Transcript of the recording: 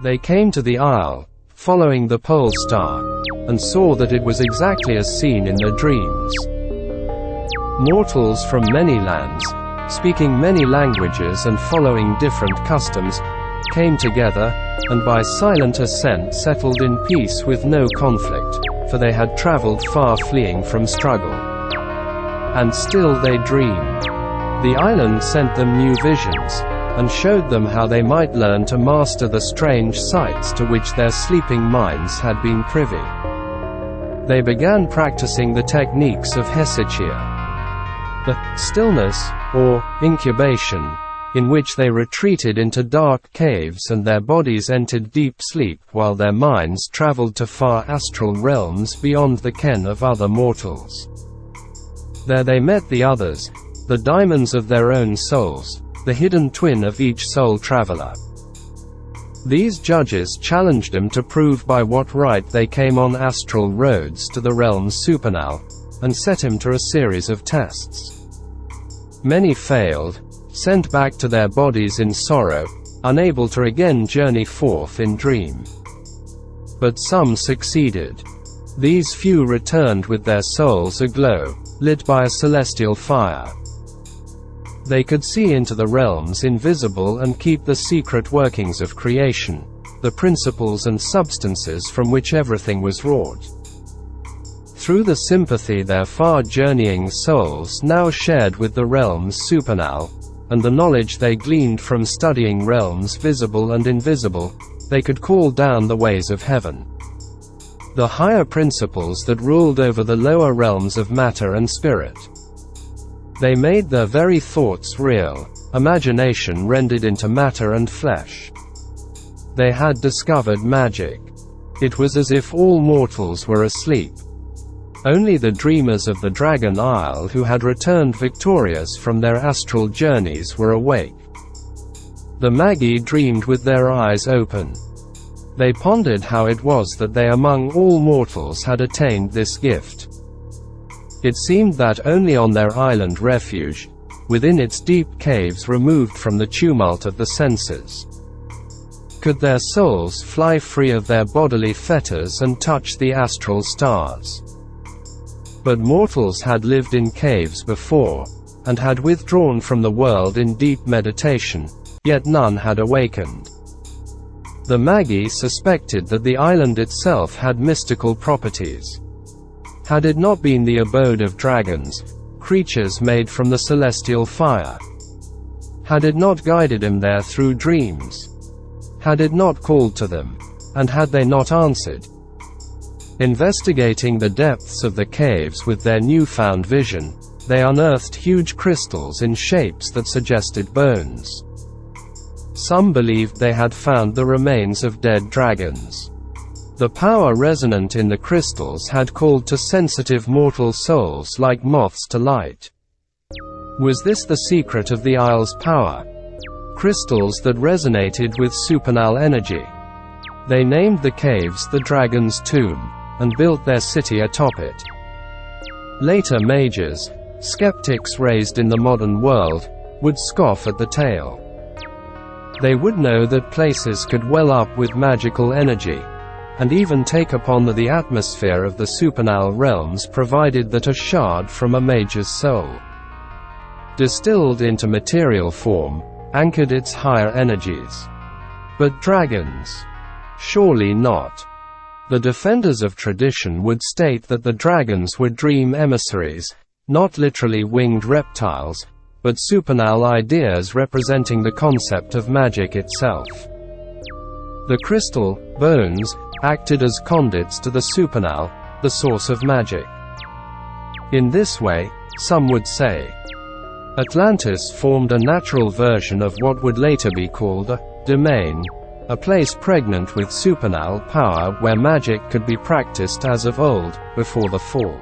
They came to the isle, following the pole star, and saw that it was exactly as seen in their dreams. Mortals from many lands, speaking many languages and following different customs, came together, and by silent assent settled in peace with no conflict, for they had traveled far fleeing from struggle. And still they dreamed. The island sent them new visions, and showed them how they might learn to master the strange sights to which their sleeping minds had been privy. They began practicing the techniques of hesychia, the stillness, or incubation, in which they retreated into dark caves and their bodies entered deep sleep while their minds traveled to far astral realms beyond the ken of other mortals. There they met the others, the diamonds of their own souls, the hidden twin of each soul traveler. These judges challenged them to prove by what right they came on astral roads to the realms supernal, and set him to a series of tests. Many failed, sent back to their bodies in sorrow, unable to again journey forth in dream. But some succeeded. These few returned with their souls aglow, lit by a celestial fire. They could see into the realms invisible and keep the secret workings of creation, the principles and substances from which everything was wrought. Through the sympathy their far-journeying souls now shared with the realms supernal, and the knowledge they gleaned from studying realms visible and invisible, they could call down the ways of heaven. The higher principles that ruled over the lower realms of matter and spirit. They made their very thoughts real, imagination rendered into matter and flesh. They had discovered magic. It was as if all mortals were asleep. Only the dreamers of the Dragon Isle who had returned victorious from their astral journeys were awake. The Magi dreamed with their eyes open. They pondered how it was that they among all mortals had attained this gift. It seemed that only on their island refuge, within its deep caves removed from the tumult of the senses, could their souls fly free of their bodily fetters and touch the astral stars. But mortals had lived in caves before, and had withdrawn from the world in deep meditation, yet none had awakened. The Magi suspected that the island itself had mystical properties. Had it not been the abode of dragons, creatures made from the celestial fire? Had it not guided him there through dreams? Had it not called to them, and had they not answered? Investigating the depths of the caves with their newfound vision, they unearthed huge crystals in shapes that suggested bones. Some believed they had found the remains of dead dragons. The power resonant in the crystals had called to sensitive mortal souls like moths to light. Was this the secret of the isle's power? Crystals that resonated with supernal energy. They named the caves the Dragon's Tomb, and built their city atop it. Later mages, skeptics raised in the modern world, would scoff at the tale. They would know that places could well up with magical energy, and even take upon the atmosphere of the supernal realms provided that a shard from a mage's soul, distilled into material form, anchored its higher energies. But dragons? Surely not. The defenders of tradition would state that the dragons were dream emissaries, not literally winged reptiles, but supernal ideas representing the concept of magic itself. The crystal bones acted as conduits to the supernal, the source of magic. In this way, some would say, Atlantis formed a natural version of what would later be called a domain, a place pregnant with supernal power where magic could be practiced as of old, before the fall.